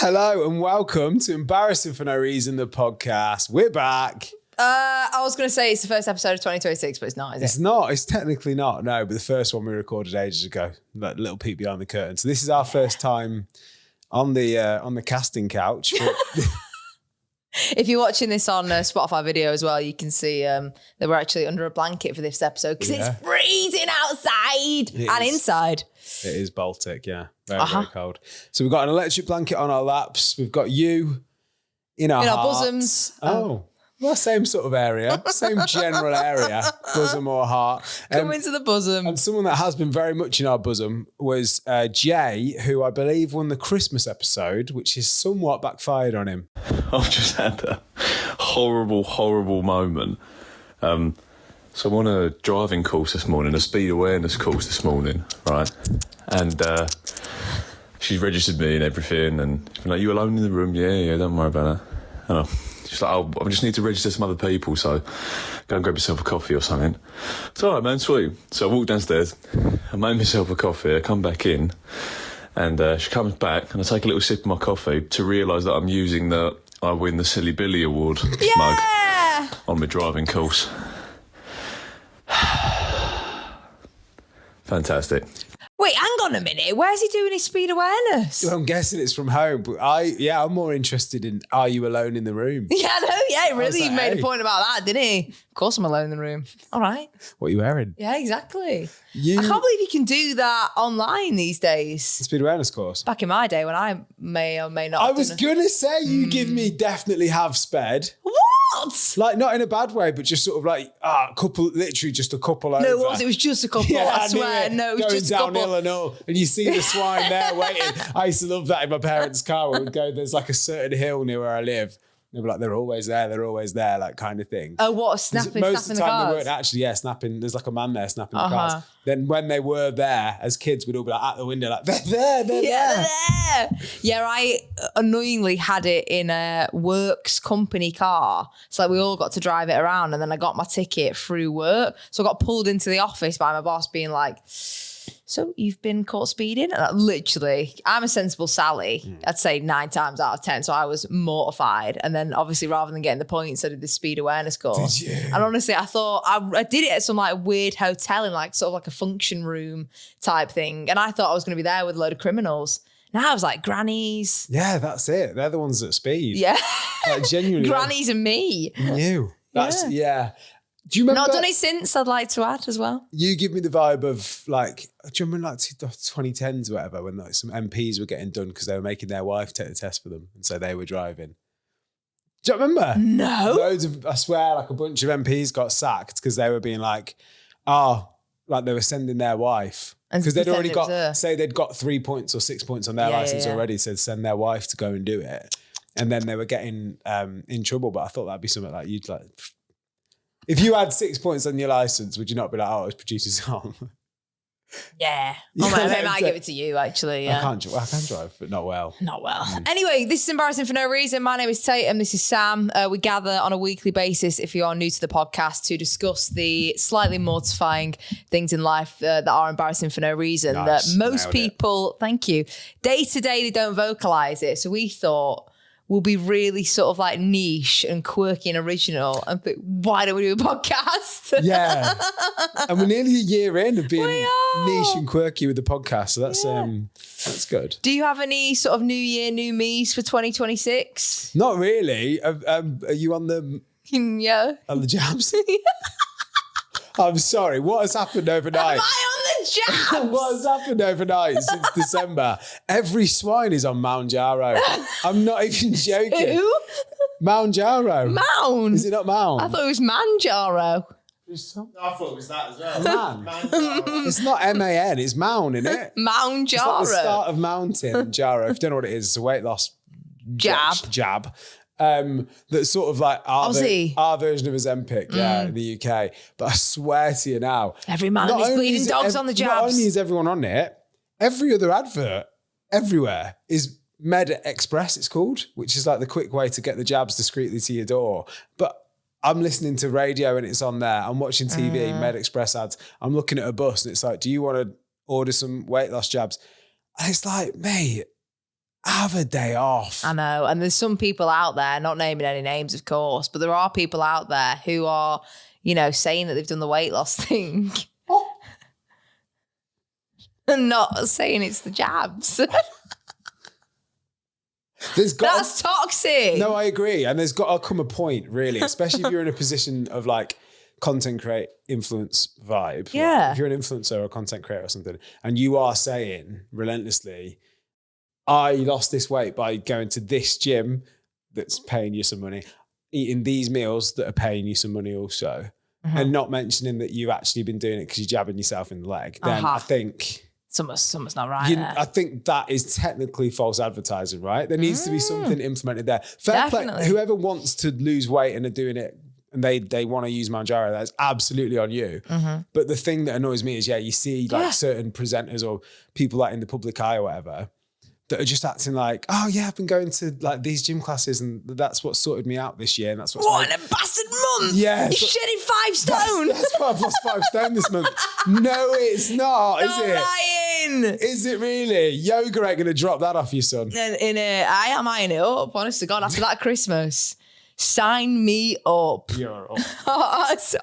Hello and welcome to Embarrassing for No Reason, the podcast. We're back. I was going to say it's the first episode of 2026, but it's not, is it? It's not. It's technically not. No, but the first one we recorded ages ago. That little peek behind the curtain. So this is our first time on the casting couch. If you're watching this on Spotify video as well, you can see that we're actually under a blanket for this episode because it's freezing outside and inside. It is Baltic, yeah. Very cold. So we've got an electric blanket on our laps. We've got you in our bosoms. Well, same sort of area, same general area, bosom or heart. Come into the bosom. And someone that has been very much in our bosom was Jay, who I believe won the Christmas episode, which is somewhat backfired on him. I've just had a horrible moment. So I'm on a driving course this morning, a speed awareness course this morning, right? And she's registered me and everything, and she's been like, "You alone in the room?" Yeah, don't worry about that. And she's like, "Oh, I just need to register some other people, so go and grab yourself a coffee or something." It's all right, man, sweet. So I walk downstairs, I made myself a coffee, I come back in, and she comes back, and I take a little sip of my coffee to realise that I'm using the I win the Silly Billy Award mug on my driving course. Fantastic. Wait, hang on a minute. Where's he doing his speed awareness? Well, I'm guessing it's from home, but I'm more interested in, are you alone in the room? He really made a point about that, didn't he? Of course I'm alone in the room. All right. What are you wearing? Yeah, exactly. I can't believe you can do that online these days. The speed awareness course? Back in my day when I may or may not I was going to say, you give me definitely have sped. What? Like, not in a bad way, but just sort of like, literally just a couple over. No, it was just a couple, I swear. No, it was just a couple. Going downhill and all, and you see the swine there waiting. I used to love that in my parents' car. We would go, there's like a certain hill near where I live. They'd be like, they're always there, like kind of thing. Oh, what, snapping the cars? Most of the time they weren't actually, snapping. There's like a man there snapping the cars. Then when they were there, as kids, we'd all be like at the window, like, they're there. Yeah, I annoyingly had it in a works company car. So like, we all got to drive it around, and then I got my ticket through work. So I got pulled into the office by my boss being like, "So you've been caught speeding?" And literally, I'm a sensible Sally. I'd say 9 times out of 10. So I was mortified. And then obviously, rather than getting the points, I did the speed awareness course. Did you? And honestly, I thought I did it at some like weird hotel in like sort of like a function room type thing. And I thought I was going to be there with a load of criminals. Now I was like grannies. Yeah, that's it. They're the ones that speed. Yeah. Like genuinely. Grannies and me. You. That's, yeah. Do you remember? Not done it since, I'd like to add as well. You give me the vibe of like, do you remember like 2010s or whatever, when like some MPs were getting done because they were making their wife take the test for them, and so they were driving. Do you remember? No. I swear, like a bunch of MPs got sacked because they were being like, like they were sending their wife. Because they'd already got, say they'd got 3 points or 6 points on their license already, so they'd send their wife to go and do it. And then they were getting in trouble, but I thought that'd be something like you'd like... If you had 6 points on your license, would you not be like, "Oh, it's producer's home"? Yeah. I might give it to you, actually. Yeah. I can drive, but not well. Not well. Anyway, this is Embarrassing for No Reason. My name is Tatum. This is Sam. We gather on a weekly basis, if you are new to the podcast, to discuss the slightly mortifying things in life that are embarrassing for no reason. Nice. That most people, thank you, day to day, they don't vocalize it. So we thought, will be really sort of like niche and quirky and original, and think, why don't we do a podcast? Yeah. And we're nearly a year in of being niche and quirky with the podcast. So that's good. Do you have any sort of new year, new me's for 2026? Not really. Are you on the jabs? I'm sorry. What has happened overnight? Am I on the jabs? What has happened overnight since December? Every swine is on Mount Jaro. I'm not even joking. Who? Mount Jaro. Mount? Is it not Mount? I thought it was Manjaro. I thought it was that as well. Man. It's not M-A-N, it's Mount, isn't it? Mount Jaro. It's like the start of mountain and Jaro. If you don't know what it is, it's a weight loss jab. That's sort of like our version of a Zempic, in the UK. But I swear to you now, every man and his bleeding dogs on the jabs. Not only is everyone on it, every other advert everywhere is Med Express, it's called, which is like the quick way to get the jabs discreetly to your door. But I'm listening to radio and it's on there. I'm watching TV, Med Express ads. I'm looking at a bus and it's like, do you want to order some weight loss jabs? And it's like, mate, Have a day off. I know. And there's some people out there, not naming any names, of course, but there are people out there who are, saying that they've done the weight loss thing. And not saying it's the jabs. That's toxic. No, I agree. And there's got to come a point, really, especially if you're in a position of like content create influence vibe. Yeah. Like if you're an influencer or a content creator or something, and you are saying relentlessly, I lost this weight by going to this gym that's paying you some money, eating these meals that are paying you some money also, and not mentioning that you've actually been doing it because you're jabbing yourself in the leg, then I think something's not right. I think that is technically false advertising, right? There needs to be something implemented there. Fair play, whoever wants to lose weight and are doing it and they want to use Manjaro, that's absolutely on you. But the thing that annoys me is, you see like certain presenters or people like in the public eye or whatever that are just acting like, oh yeah, I've been going to like these gym classes and that's what sorted me out this year. And that's what in a bastard month. Yeah. You're shedding 5 stone. That's why I've lost 5 stone this month. No, it's not, is it? Lying. Is it really? Yoga ain't going to drop that off you, son. I am eyeing it up, honest to God. After that Christmas, sign me up. You're up.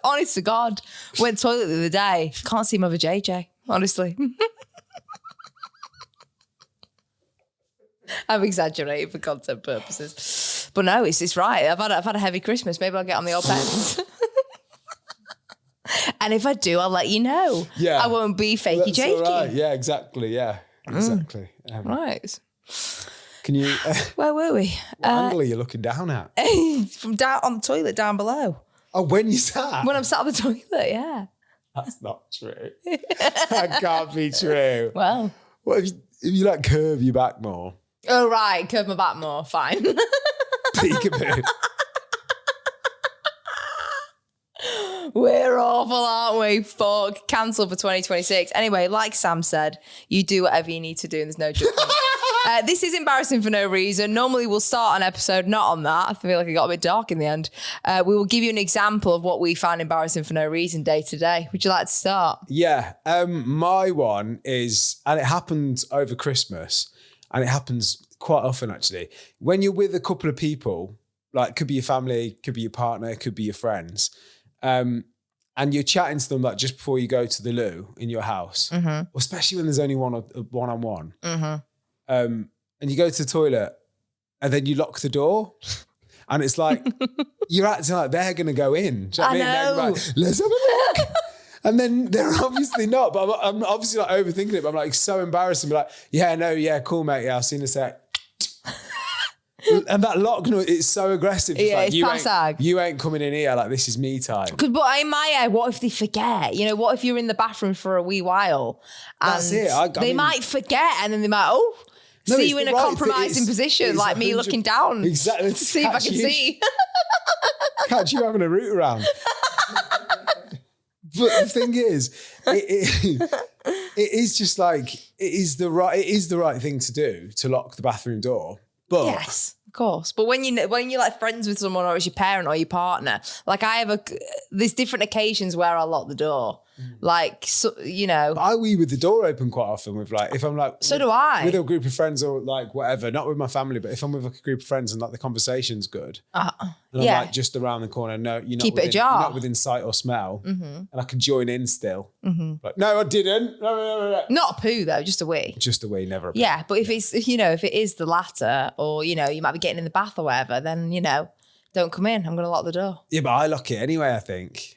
Honest to God. Went toilet the other day. Can't see my JJ, honestly. I'm exaggerating for content purposes, but no, it's right. I've had a heavy Christmas. Maybe I'll get on the old pens. And if I do, I'll let you know. Yeah, I won't be fakey jakey. Right. Yeah, exactly. Yeah, exactly. Right. Can you? Where were we? What angle are you looking down at? From down on the toilet down below. Oh, when you sat? When I'm sat on the toilet, yeah. That's not true. That can't be true. Well, what if you like curve your back more? Oh, right. Curve my back more. Fine. Peekaboo. We're awful, aren't we? Fuck. Cancel for 2026. Anyway, like Sam said, you do whatever you need to do and there's no judgment. This is embarrassing for no reason. Normally we'll start an episode not on that. I feel like it got a bit dark in the end. We will give you an example of what we find embarrassing for no reason day to day. Would you like to start? Yeah. My one is, and it happened over Christmas, and it happens quite often actually, when you're with a couple of people, like could be your family, could be your partner, could be your friends, and you're chatting to them like just before you go to the loo in your house, especially when there's only one-on-one, and you go to the toilet and then you lock the door and it's like, you're acting like they're going to go in. Do you know what I mean? They're like, let's have a look. And then they're obviously not, but I'm obviously like overthinking it, but I'm like so embarrassed and be like, yeah, cool mate. Yeah, I'll see you in a sec. And that lock noise, it's so aggressive. It's like, you ain't coming in here, like this is me time. But in my head, what if they forget? What if you're in the bathroom for a wee while and that's it. They might forget and then they might, see you in a compromising position, like me looking down. Exactly. To see if I can see. Catch you having a root around. But the thing is, it is just like, it is the right thing to do to lock the bathroom door. But yes, of course. But when you're like friends with someone or it's your parent or your partner, like there's different occasions where I'll lock the door. Like, so, But I wee with the door open quite often with like, if I'm like... So do I. With a group of friends or like whatever, not with my family, but if I'm with like a group of friends and like the conversation's good. And I'm like just around the corner, no, you're not within sight or smell. And I can join in still. Like, no, I didn't. No. Not a poo though, just a wee. Just a wee, never a poo. Yeah, but if it's, if it is the latter or, you might be getting in the bath or whatever, then, don't come in. I'm going to lock the door. Yeah, but I lock it anyway, I think.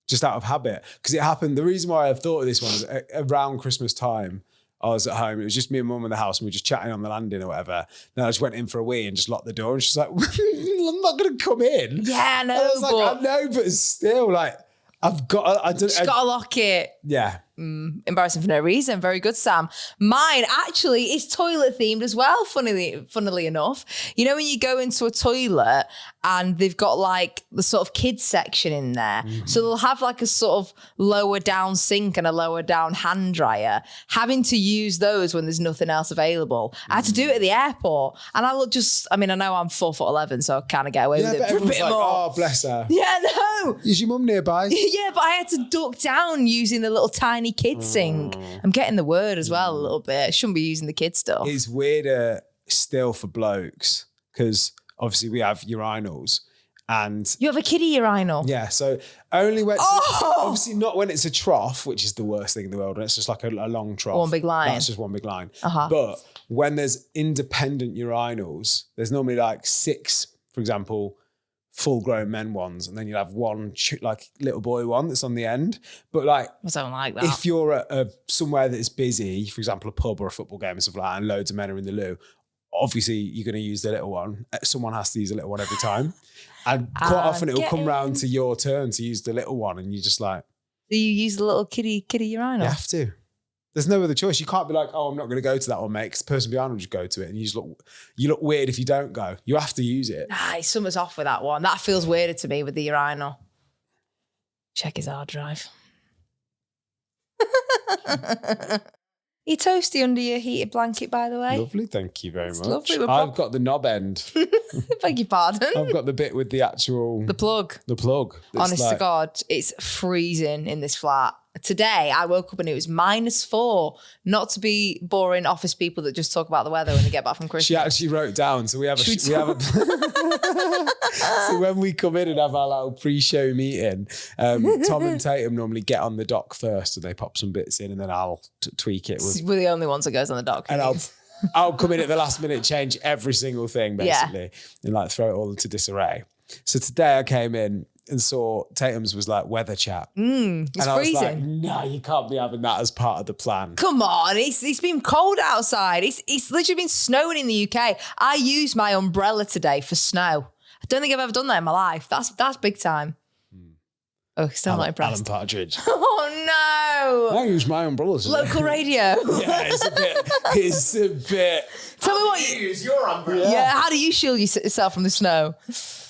Just out of habit. Because it happened, the reason why I've thought of this one is around Christmas time, I was at home. It was just me and mum in the house and we were just chatting on the landing or whatever. Then I just went in for a wee and just locked the door and she's like, I'm not going to come in. Yeah, no. I was like, I know, but still like, I've got, I don't know. Just got to lock it. Yeah. Embarrassing for no reason. Very good, Sam. Mine actually is toilet themed as well, funnily enough. When you go into a toilet and they've got like the sort of kids section in there. So they'll have like a sort of lower down sink and a lower down hand dryer. Having to use those when there's nothing else available. I had to do it at the airport. And I know I'm 4'11", so I kind of get away with it for a bit like, more. Oh, bless her. Yeah, no. Is your mum nearby? Yeah, but I had to duck down using the little tiny kid sink. I'm getting the word as well a little bit. I shouldn't be using the kid stuff. It's weirder still for blokes, because obviously we have urinals. And you have a kiddie urinal? Yeah, so only when, obviously not when it's a trough, which is the worst thing in the world, and it's just like a long trough. One big line. That's just one big line. But when there's independent urinals, there's normally like 6, for example, full-grown men ones, and then you'll have one like little boy one that's on the end. But like, I don't like that. If you're at somewhere that is busy, for example, a pub or a football game and stuff like that, and loads of men are in the loo, obviously you're going to use the little one. Someone has to use the little one every time. And quite often it'll come round to your turn to use the little one, and you just like... Do you use the little kiddie urinal? You have to. There's no other choice. You can't be like, oh, I'm not going to go to that one, mate, because the person behind will just go to it, and you look weird if you don't go. You have to use it. Nah, something's off with that one. That feels weirder to me with the urinal. Check his hard drive. Are you toasty under your heated blanket, by the way? Lovely, thank you very much. Lovely. I've got the knob end. Beg your pardon? I've got the bit with the actual... The plug. The plug. Honest to God, it's freezing in this flat. Today, I woke up and it was -4. Not to be boring office people that just talk about the weather when they get back from Christmas. She actually wrote down, so we have a... So when we come in and have our little pre-show meeting, Tom and Tatum normally get on the dock first, and they pop some bits in, and then I'll tweak it. We're the only ones that goes on the dock. And I'll come in at the last minute, change every single thing, basically, and like throw it all into disarray. So today I came in and saw Tatum's was like weather chat. It's and I was like, freezing. no, you can't be having that as part of the plan. Come on, it's been cold outside. It's literally been snowing in the UK. I used my umbrella today for snow. I don't think I've ever done that in my life. That's big time. Oh, still not impressed. Alan Partridge. Oh no! I use my umbrella today. Local radio. Yeah, it's a bit. Tell me what you use your umbrella. Yeah, how do you shield yourself from the snow?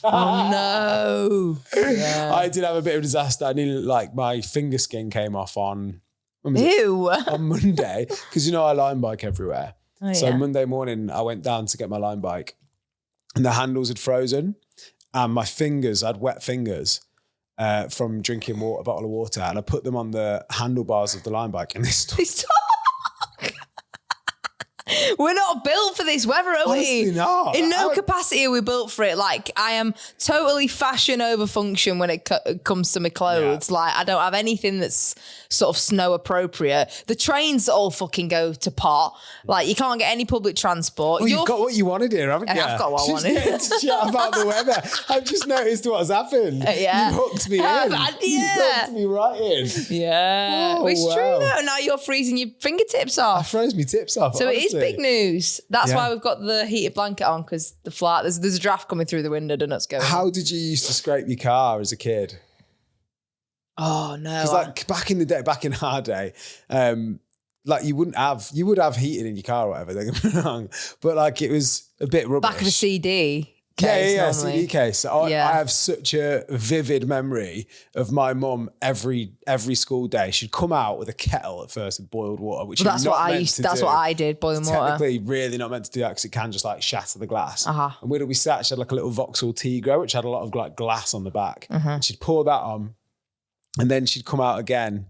Oh no! Yeah. I did have a bit of a disaster. I nearly, like, my finger skin came off on. Ew. On Monday, because you know I line bike everywhere. Oh, so yeah. Monday morning I went down to get my line bike, and the handles had frozen, and my fingers, I had wet fingers. From drinking a bottle of water, and I put them on the handlebars of the line bike, and they stuck. We're not built for this weather, are Honestly, we? not. In no capacity are we built for it. Like, I am totally fashion over function when it comes to my clothes. Yeah. Like, I don't have anything that's sort of snow appropriate. The trains all fucking go to pot. Like, you can't get any public transport. Well, you've got what you wanted here, haven't you? I've got what I She's wanted. getting to chat about the weather. I've just noticed what's happened. Yeah. You hooked me in. Yeah. You hooked me right in. Yeah. Oh, It's wow. true, though. Now you're freezing your fingertips I off. froze me tips off. So honestly. it is big news. That's Yeah. why we've got the heated blanket on, because the flat, there's a draft coming through the window, don't it's going? How did you used to scrape your car as a kid? Oh no. Because like back in the day, back in our day, like you would have heating in your car or whatever, don't get me wrong. But like it was a bit rubbish. Back of a CD case. Yeah, normally. CD case. So I Yeah. have such a vivid memory of my mum every school day. She'd come out with a kettle at first with boiled water, which Well, that's you're what not I meant used. to That's do. what I did. Boiling It's water. technically really not meant to do that because it can just like shatter the glass. Uh-huh. And where did we sat? She had like a little Vauxhall Tigre, which had a lot of like glass on the back. And she'd pour that on, and then she'd come out again,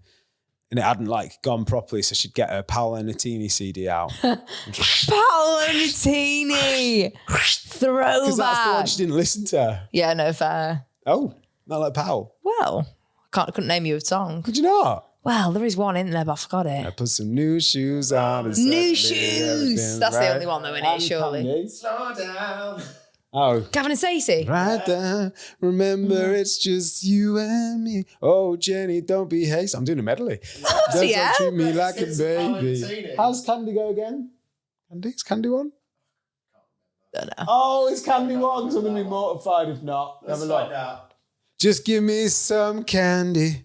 and it hadn't like gone properly, so she'd get her Paulo Nutini CD out. Paulo Nutini. Because that's the one Throwback. she didn't listen to. Yeah, no fair. Oh, not like Powell. Well, I couldn't name you a song. Could you not? Well, there is one in there, but I forgot I it. put some new shoes on. And New suddenly shoes. everything's That's the right. only one though, isn't it, And surely? Kanye. Slow down. Oh. Gavin and Stacey. Right there, remember it's just you and me. Oh, Jenny, don't be hasty. I'm doing a medley. Don't yeah. treat me like a Since Paulo baby. Nutini. How's Candy go again? Candy? Is Candy one? Don't know. Oh, it's Candy one. So I'm going to be mortified if not. Let's Have a look. find out. Just give me some candy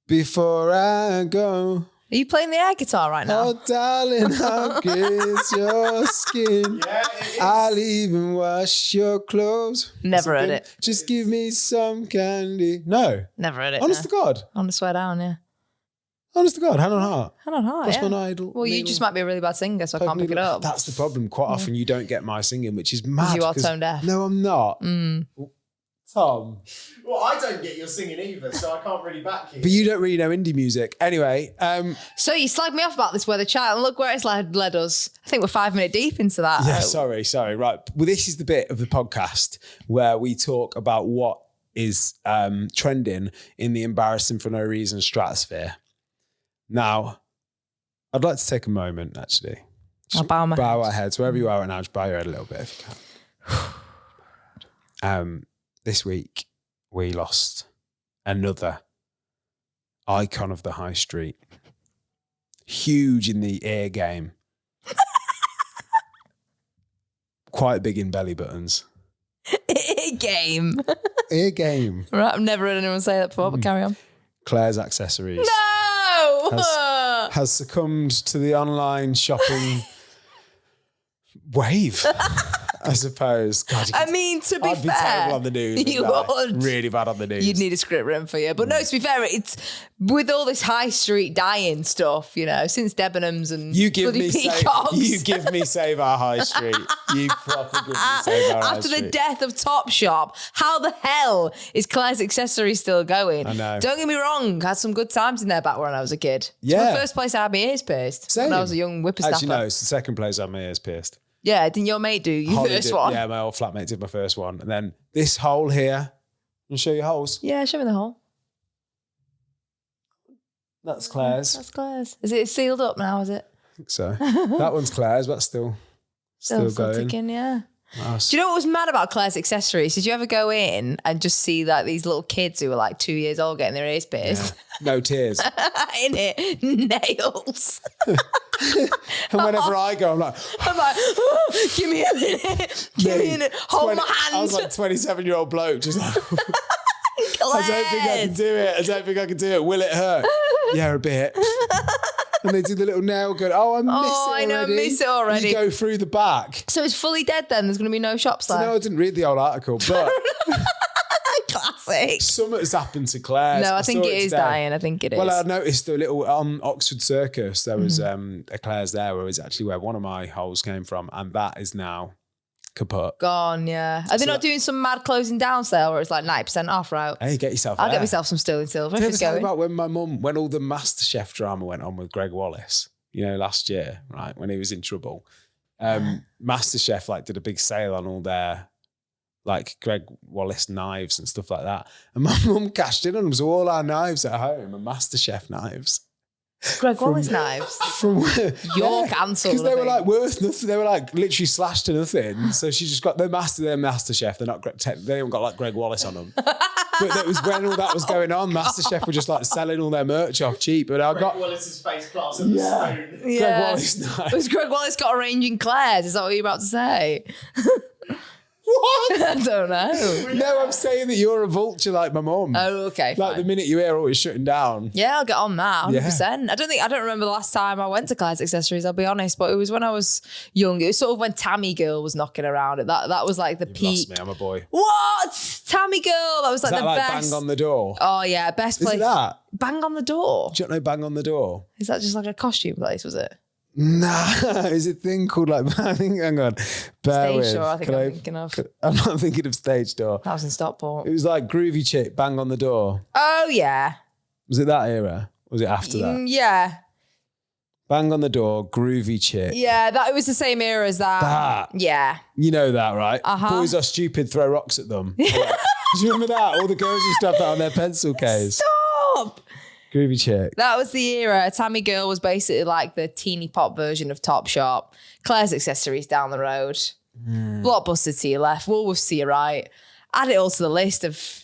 before I go. Are you playing the air guitar right now? Oh, darling, I'll kiss your skin. Yeah, it is. I'll even wash your clothes. Never heard it. Just give me some candy. No. Never heard it. Honest no. to God. On the swear down, yeah. Honest to God. Hand on heart. I don't know. What's Yeah. my idol? Well, you just might be a really bad singer, so I can't pick it up. That's the problem. Quite often you don't get my singing, which is mad. You are 'cause- tone deaf. No, I'm not. Tom. Well, I don't get your singing either, so I can't really back you. But you don't really know indie music. Anyway. So you slagged me off about this weather chat, and look where it's led us. I think we're 5 minutes deep into that. Yeah, sorry. Right. Well, this is the bit of the podcast where we talk about what is trending in the embarrassing for no reason stratosphere. Now, I'd like to take a moment, actually. I'll bow our heads. Wherever you are right now, just bow your head a little bit if you can. This week, we lost another icon of the high street. Huge in the ear game. Quite big in belly buttons. Ear game. Ear game. Right, I've never heard anyone say that before, but carry on. Claire's Accessories. No! Has succumbed to the online shopping wave. I suppose. God, I mean, to be I'd fair, be terrible on the news. you would. Really bad on the news. You'd need a script written for you. But no, to be fair, it's with all this high street dying stuff, you know, since Debenhams and you give bloody me peacocks. You give me Save Our High Street. You proper give me Save Our High After Street. the death of Topshop, how the hell is Claire's Accessories still going? I know. Don't get me wrong, had some good times in there back when I was a kid. Yeah. It's my first place I had my ears pierced. Same. When I was a young whippersnapper. Actually, no, it's the second place I had my ears pierced. Yeah, didn't your mate do your Holly first did- one? Yeah, my old flatmate did my first one. And then this hole here. I'll show you holes. Yeah, show me the hole. That's Claire's. That's Claire's. Is it sealed up now, is it? I think so. That one's Claire's, but still going. Ticking, yeah. Nice. Do you know what was mad about Claire's Accessories? Did you ever go in and just see like these little kids who were like 2 years old getting their ears pierced? Yeah. No tears. In it, nails. And whenever I go, I'm like, oh, give me a minute. Give me a minute. Hold my hand. I was like 27-year-old bloke, just like, I don't think I can do it. Will it hurt? Yeah, a bit. And they do the little nail gun. Oh, I miss it already. You go through the back. So it's fully dead then? There's going to be no shops there? No, I didn't read the old article, but... Classic. Something's happened to Claire's. No, I think it is dying. I think it is. Well, I noticed a little on Oxford Circus, there was a Claire's there where it was actually where one of my holes came from, and that is now kaput. Gone, yeah. Are they not doing some mad closing down sale where it's like 90% off, right? Hey, get yourself I'll get myself some sterling silver if Did it's you ever going. about when all the MasterChef drama went on with Greg Wallace, you know, last year, right, when he was in trouble. MasterChef like did a big sale on all their like Greg Wallace knives and stuff like that. And my mum cashed in on them. So all our knives at home are MasterChef knives. Greg Wallace knives? You're cancelled. Because they were like worth nothing. They were like literally slashed to nothing. So she just got their MasterChef. They're not, they haven't got like Greg Wallace on them. But that was when all that was going on. MasterChef were just like selling all their merch off cheap. But I got Greg Wallace's face planted in the spoon. Yeah. Greg Wallace knives. Was Greg Wallace got arranging Claire's? Is that what you're about to say? What? I don't know. No, I'm saying that you're a vulture like my mum. Oh, okay. Like fine. the minute you hear always shutting down. Yeah, I'll get on that 100%. I don't remember the last time I went to Claire's Accessories, I'll be honest, but it was when I was young. It was sort of when Tammy Girl was knocking around. That was like the You've peak. lost me, I'm a boy. What? Tammy Girl. That was like Is that the like best. Bang on the Door? Oh yeah, best Is place. it that? Bang on the Door. Do you not know Bang on the Door? Is that just like a costume place, was it? Nah, is it a thing called like, I think, hang on. Stage Door, I think I'm thinking of. I'm not thinking of Stage Door. That was in Stockport. It was like Groovy Chick, Bang on the Door. Oh yeah. Was it that era? Or was it after that? Yeah. Bang on the Door, Groovy Chick. Yeah, it was the same era as that. That. Yeah. You know that, right? Uh-huh. Boys Are Stupid, throw rocks at them. Do you remember that? All the girls used to have that on their pencil case. Stop! Groovy Chick. That was the era. Tammy Girl was basically like the teeny pop version of Topshop. Claire's Accessories down the road. Blockbuster to your left. Woolworths to your right. Add it all to the list of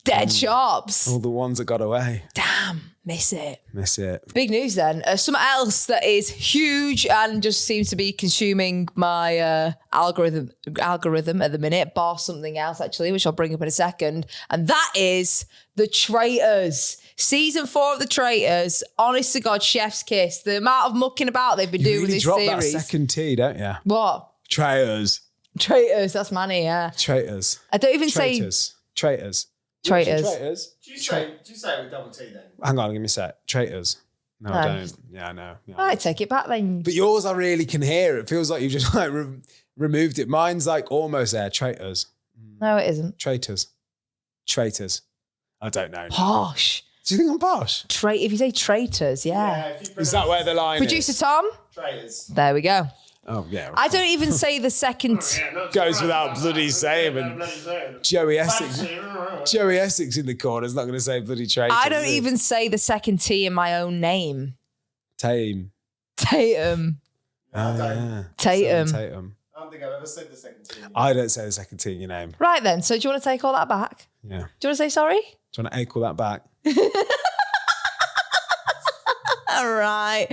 dead shops. All the ones that got away. Damn, miss it. Miss it. Big news then. Something else that is huge and just seems to be consuming my algorithm at the minute, bar something else actually, which I'll bring up in a second. And that is the Traitors. Season 4 of the Traitors. Honest to God, chef's kiss. The amount of mucking about they've been doing with this drop series. that second T, don't you? What? Traitors. Traitors, that's Manny, yeah. Traitors. I don't even Traitors. Traitors. Traitors. Traitors. Do you say it with double T then? Hang on, give me a sec. Traitors. No, I don't. Yeah, I know. Yeah, I take it back then. But yours, I really can hear. It feels like you've just like removed it. Mine's like almost there. Traitors. No, it isn't. Traitors. Traitors. I don't know. Posh. Do you think I'm posh? If you say traitors, yeah. Is that where the line Producer is? Tom? Traitors. There we go. Oh, yeah. I don't even say the second. Goes without bloody saying. And Joey Essex in the corner is not going to say bloody traitors. I don't even say the second T in my own name. Tatum. Tatum. Yeah. Tatum. Tatum. I don't think I've ever said the second T. I don't say the second T in your name. Right then. So do you want to take all that back? Yeah. Do you want to say sorry? Do you want to ache all that back? All right.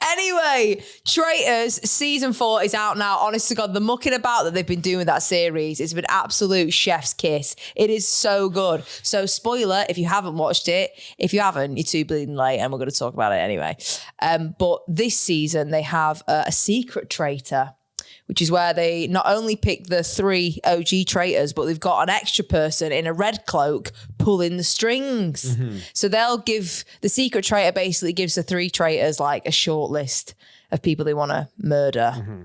Anyway, Traitors season 4 is out now. Honest to God, the mucking about that they've been doing with that series has been absolute chef's kiss. It is so good. So spoiler, if you haven't watched it, if you haven't, you're too bleeding late and we're going to talk about it anyway. But this season they have a secret traitor, which is where they not only pick the 3 OG traitors, but they've got an extra person in a red cloak pulling the strings. Mm-hmm. So they'll give, the secret traitor basically gives the 3 traitors like a short list of people they want to murder. Mm-hmm.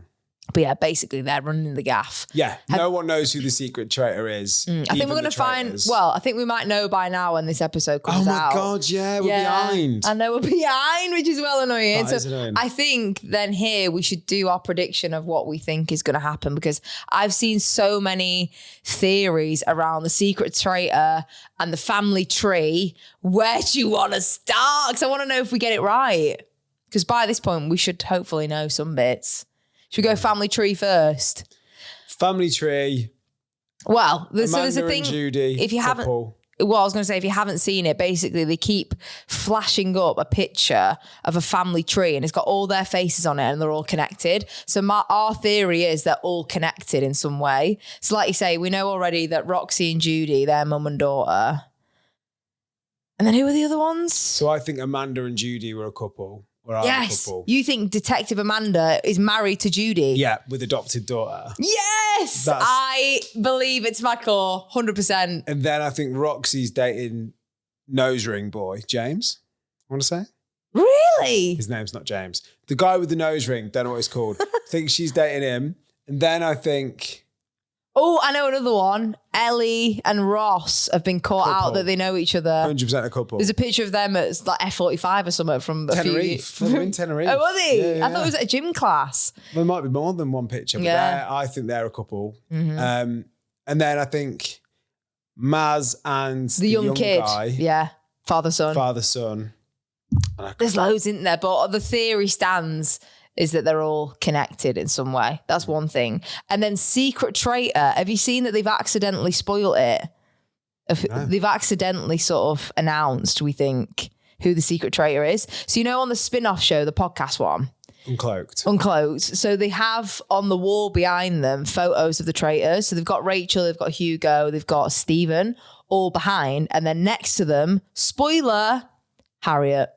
But yeah, basically they're running the gaff. Yeah, no one knows who the secret traitor is. I think we're going to find, well, I think we might know by now when this episode comes out. Oh my God, yeah, we're behind. I know we're behind, which is well annoying. That is annoying. I think then here we should do our prediction of what we think is going to happen, because I've seen so many theories around the secret traitor and the family tree. Where do you want to start? Because I want to know if we get it right. Because by this point, we should hopefully know some bits. Should we go family tree first? Family tree. Well, so Amanda there's a thing. And Judy, if you couple. well, I was going to say, if you haven't seen it, basically they keep flashing up a picture of a family tree and it's got all their faces on it and they're all connected. So our theory is they're all connected in some way. So like you say, we know already that Roxy and Judy, their mum and daughter. And then who are the other ones? So I think Amanda and Judy were a couple. Yes. You think Detective Amanda is married to Judy? Yeah, with adopted daughter. Yes. I believe it's my core, 100%. And then I think Roxy's dating nose ring boy, James, I want to say. Really? His name's not James. The guy with the nose ring, don't know what he's called. I think she's dating him. And then I think... Oh, I know another one. Ellie and Ross have been caught out that they know each other. 100% a couple. There's a picture of them at like F45 or something from Tenerife. They're in Tenerife. Oh, were they? Yeah. I thought it was at a gym class. There might be more than one picture, but I think they're a couple. Mm-hmm. And then I think Maz and the young kid guy. Yeah. Father-son. There's loads, isn't there? But the theory stands is that they're all connected in some way. That's one thing. And then secret traitor. Have you seen that they've accidentally spoiled it? No. They've accidentally sort of announced, we think, who the secret traitor is. So, you know, on the spin-off show, the podcast one? Uncloaked. So they have on the wall behind them photos of the traitors. So they've got Rachel, they've got Hugo, they've got Stephen, all behind. And then next to them, spoiler, Harriet.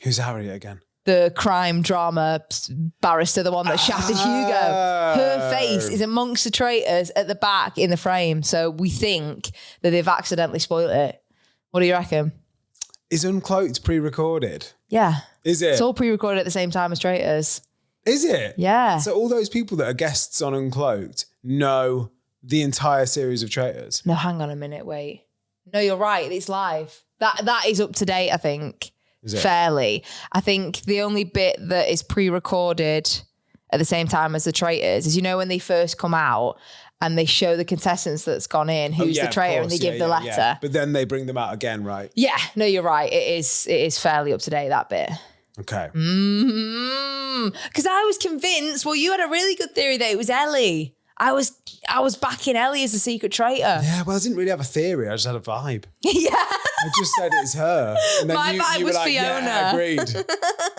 Who's Harriet again? The crime drama barrister, the one that shafted Hugo. Her face is amongst the traitors at the back in the frame. So we think that they've accidentally spoiled it. What do you reckon? Is Uncloaked pre-recorded? Yeah. Is it? It's all pre-recorded at the same time as Traitors. Is it? Yeah. So all those people that are guests on Uncloaked know the entire series of Traitors? No, hang on a minute, wait. No, you're right. It's live. That is up to date, I think. Fairly. I think the only bit that is pre-recorded at the same time as the Traitors is, you know, when they first come out and they show the contestants that's gone in, who's the traitor, and they give the letter. Yeah. But then they bring them out again, right? Yeah, no, you're right. It is fairly up to date, that bit. Okay. Because I was convinced, well, you had a really good theory that it was Ellie. I was backing Ellie as the secret traitor. Yeah, well, I didn't really have a theory. I just had a vibe. Yeah. I just said it's her. And then My vibe was like, Fiona. Yeah, agreed.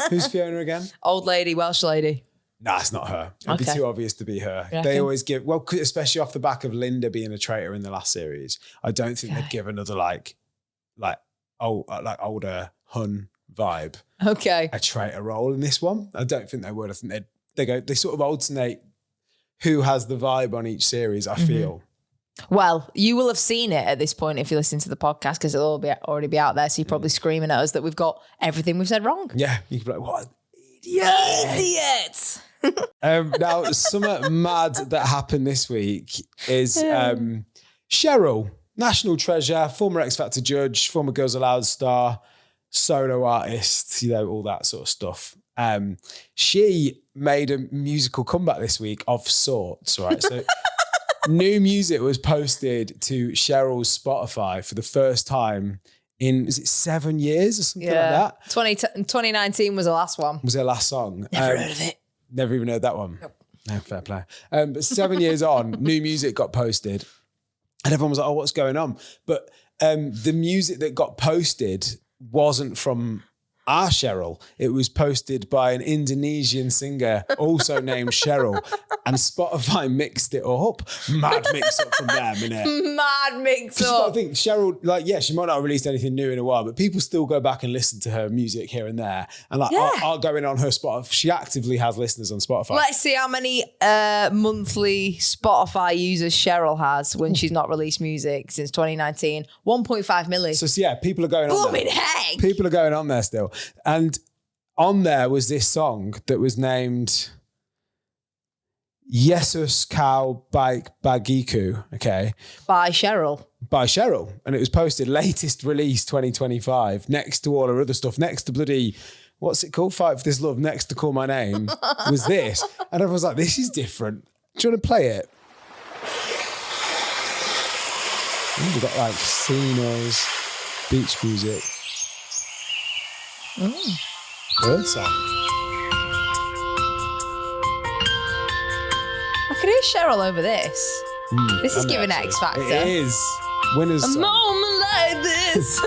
Who's Fiona again? Old lady, Welsh lady. Nah, it's not her. It'd be too obvious to be her. They always give, well, especially off the back of Linda being a traitor in the last series. I don't think they'd give another like older Hun vibe. Okay. A traitor role in this one. I don't think they would. I think they sort of alternate who has the vibe on each series, I feel. Well, you will have seen it at this point if you listen to the podcast, because it'll already be out there. So you're probably screaming at us that we've got everything we've said wrong. Yeah. You could be like, what? Idiot. Now, something mad that happened this week is Cheryl. national treasure, former X Factor judge, former Girls Aloud star, solo artist, all that sort of stuff. She made a musical comeback this week of sorts, right? So new music was posted to Cheryl's Spotify for the first time in, is it 7 years or something like that? 2019 was the last one. Was her last song. Never heard of it. Never even heard that one. Nope. No, fair play. But 7 years on, new music got posted and everyone was like, oh, what's going on? But the music that got posted wasn't from our Cheryl. It was posted by an Indonesian singer also named Cheryl, and Spotify mixed it up. Mad mix up from them, innit? Mad mix You gotta up. think Cheryl, she might not have released anything new in a while, but people still go back and listen to her music here and there. And are going on her Spotify. She actively has listeners on Spotify. Let's see how many monthly Spotify users Cheryl has when she's not released music since 2019. 1.5 million. So yeah, people are going on there. Blooming heck! People are going on there still. And on there was this song that was named Yesus Kau Baik Bagiku, okay? By Cheryl. By Cheryl. And it was posted latest release 2025, next to all her other stuff, next to bloody, what's it called? Fight for This Love, next to Call My Name, was this. And everyone's like, this is different. Do you want to play it? We've got like casinos, beach music. Bird song. I can hear Cheryl over this. This is giving X Factor. It is. Winner's A song. moment like this.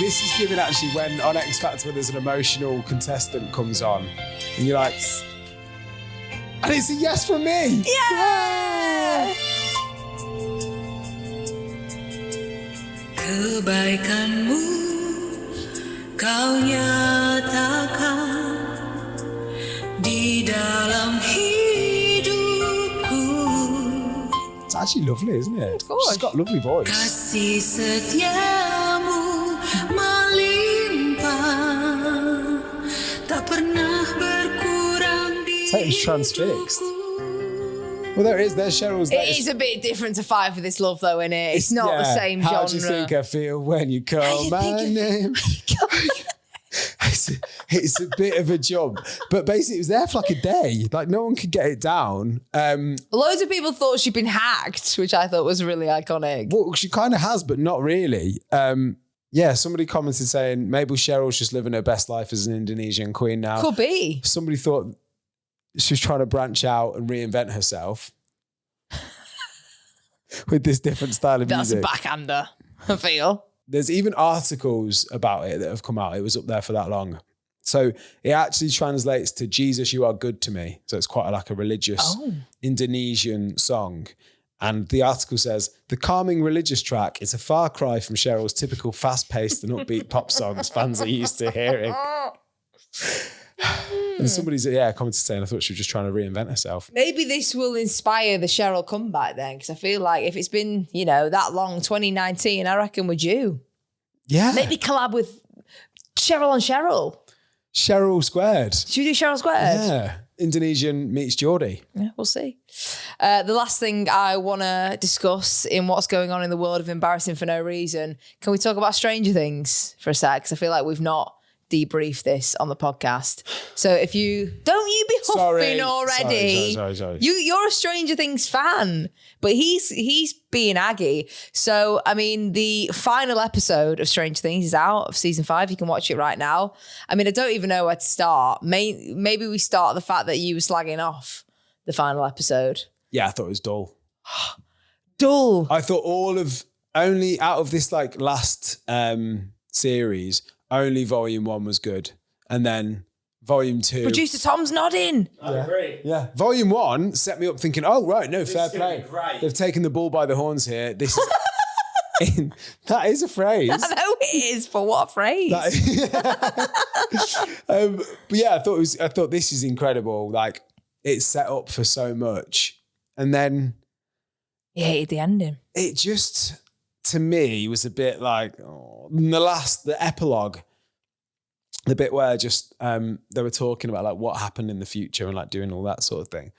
This is giving actually when on X Factor when there's an emotional contestant comes on and you're like, and it's a yes from me. Yeah. Kebaikanmu kau nyatakan di dalam hidupku. It's actually lovely, isn't it? Of course. She's got a lovely voice. Kasih setiamu melimpah, tak pernah berkurang di Tatum's transfixed. Well, there it is. There's Cheryl's. It is a bit different to Fight for This Love, though, isn't it? It's not the same genre. How do you think I feel when you call my name? It's a bit of a jump. But basically, it was there for like a day. Like, no one could get it down. Loads of people thought she'd been hacked, which I thought was really iconic. Well, she kind of has, but not really. Somebody commented saying maybe Cheryl's just living her best life as an Indonesian queen now. Could be. Somebody thought she was trying to branch out and reinvent herself with this different style of That's music. a backhander, I feel. There's even articles about it that have come out. It was up there for that long. So it actually translates to Jesus, you are good to me. So it's quite like a religious Indonesian song. And the article says, the calming religious track is a far cry from Cheryl's typical fast-paced and upbeat pop songs fans are used to hearing. And somebody's commented saying, I thought she was just trying to reinvent herself. Maybe this will inspire the Cheryl comeback then, because I feel like if it's been, that long, 2019, I reckon we're due. Yeah. Maybe collab with Cheryl on Cheryl. Cheryl squared. Should we do Cheryl squared? Yeah. Indonesian meets Geordie. Yeah, we'll see. The last thing I want to discuss in what's going on in the world of embarrassing for no reason, can we talk about Stranger Things for a sec? Because I feel like we've not debriefed this on the podcast. So if you... Don't you be huffing already. Sorry. You're a Stranger Things fan, but he's being aggy. So, I mean, the final episode of Stranger Things is out of season 5. You can watch it right now. I mean, I don't even know where to start. Maybe we start the fact that you were slagging off the final episode. Yeah, I thought it was dull. Dull. I thought only out of this like last series, only volume 1 was good. And then volume 2. Producer Tom's nodding. I agree. Yeah. Volume 1 set me up thinking, oh, right, no, fair is gonna play. be great. They've taken the bull by the horns here. This is... That is a phrase. I know it is, but what a phrase. But yeah, I thought this is incredible. Like, it's set up for so much. And then... You hated the ending. It just, to me, was a bit like, the epilogue. the bit where just they were talking about like what happened in the future and like doing all that sort of thing.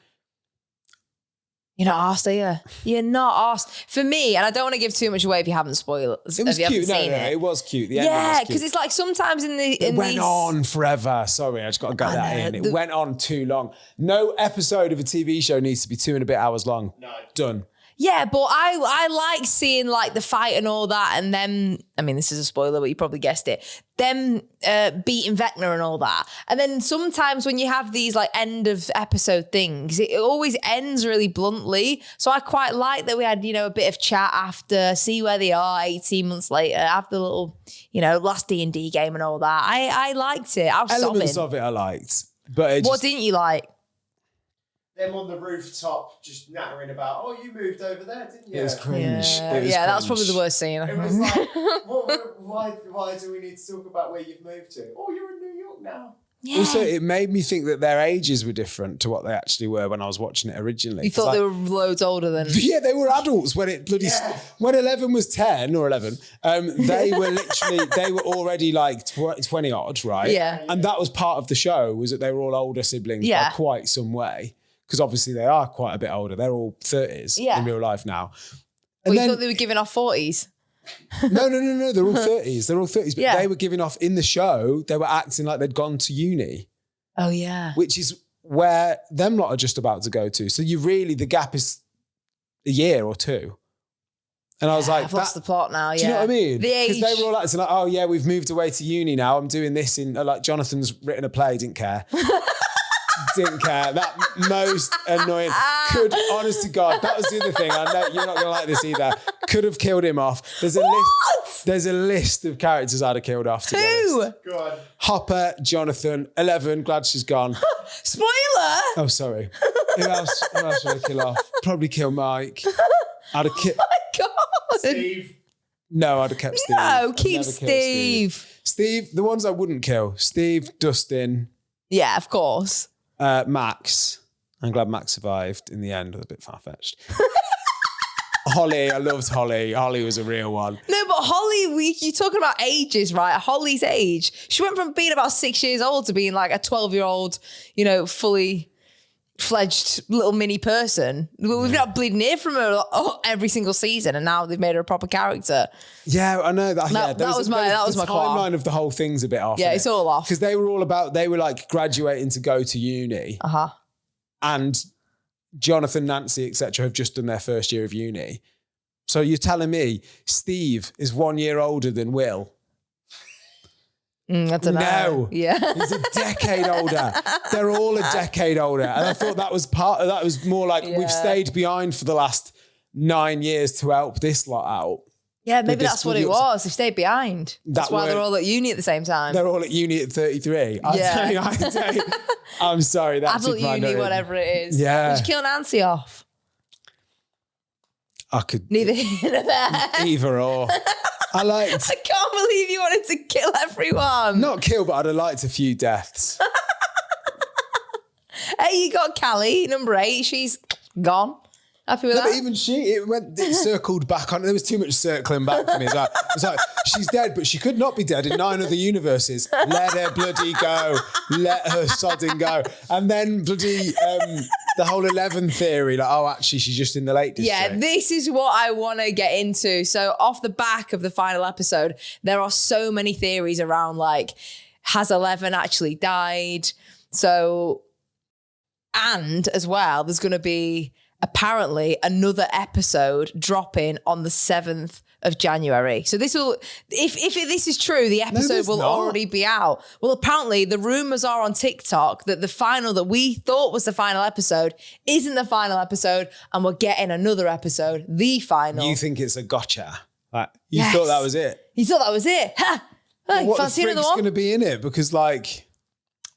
You're not arsed, are you? You're not arsed. For me, and I don't want to give too much away if you haven't spoiled it. It was cute. No, it was cute. The ending was cute. Because it's like sometimes it went on forever. Sorry, I just got to get that in. It went on too long. No episode of a TV show needs to be 2 and a bit hours long. No. Done. Yeah, but I like seeing like the fight and all that, and then, I mean, this is a spoiler, but you probably guessed it, them beating Vecna and all that. And then sometimes when you have these like end of episode things, it always ends really bluntly. So I quite like that we had, a bit of chat after, see where they are 18 months later, have the little, last D&D game and all that. I liked it. I was Elements sobbing. of it I liked. But what didn't you like? Them on the rooftop just nattering about, you moved over there, didn't you? It was cringe. Yeah, that was probably the worst scene. It was like, why do we need to talk about where you've moved to? Oh, you're in New York now. Yeah. Also, it made me think that their ages were different to what they actually were when I was watching it originally. You thought they were loads older than... Yeah, they were adults when it bloody... Yeah. When 11 was 10 or 11, they were literally... They were already like 20 odd, right? Yeah. And that was part of the show, was that they were all older siblings by quite some way. Because obviously they are quite a bit older. They're all 30s in real life now. And you thought they were giving off 40s? No. They're all 30s. They're all 30s. But they were giving off, in the show, they were acting like they'd gone to uni. Oh, yeah. Which is where them lot are just about to go to. So the gap is a year or 2. And I was like... I've lost the plot now, Do you know what I mean? The age. Because they were all acting like, oh yeah, we've moved away to uni now. I'm doing this in... Like Jonathan's written a play, didn't care. Didn't care. That most annoying. Could, honest to God, that was the other thing. I know you're not going to like this either. Could have killed him off. There's a list of characters I'd have killed off. Who? Go on. Hopper, Jonathan, 11. Glad she's gone. Spoiler. Oh, sorry. Who else would I kill off? Probably kill Mike. I'd have killed. Oh my God. Steve. No, I'd have kept Steve. No, keep Steve. Steve. The ones I wouldn't kill. Steve, Dustin. Yeah, of course. Max. I'm glad Max survived in the end. It was a bit far-fetched. Holly, I loved Holly. Holly was a real one. No, but Holly, you're talking about ages, right? Holly's age. She went from being about 6 years old to being like a 12-year-old, fully fledged little mini person. We've not bleeding near from her every single season, and now they've made her a proper character. Yeah, I know that. That was my timeline of the whole thing's a bit off. Yeah, it's all off because they were like graduating to go to uni. And Jonathan, Nancy, etc. have just done their first year of uni. So you're telling me Steve is 1 year older than Will? I don't know. No. Yeah. He's a decade older. They're all a decade older. And I thought that was that was more like we've stayed behind for the last 9 years to help this lot out. Yeah, maybe that's what it was. They stayed behind. That's why they're all at uni at the same time. They're all at uni at 33. I tell you, I'm sorry. That's adult uni, whatever it is. Yeah. Did you kill Nancy off? I could. Neither here nor there. Either or. I can't believe you wanted to kill everyone. Not kill, but I'd have liked a few deaths. Hey, you got Callie, number 8. She's gone. Happy with that? But even it circled back on. There was too much circling back for me. It was like, she's dead, but she could not be dead in 9 other universes. Let her bloody go. Let her sodding go. And then bloody the whole 11 theory, like, oh, actually, she's just in the Lake District. Yeah, this is what I want to get into. So off the back of the final episode, there are so many theories around, like, has 11 actually died? So, and as well, there's going to be apparently another episode dropping on the 7th of January. So this will, if this is true, the episode will already be out. Well, apparently the rumors are on TikTok that the final that we thought was the final episode isn't the final episode, and we're getting another episode, the final. You think it's a gotcha? Like, you thought that was it? You thought that was it? Ha! Well, what the frick's going to be in it? Because like...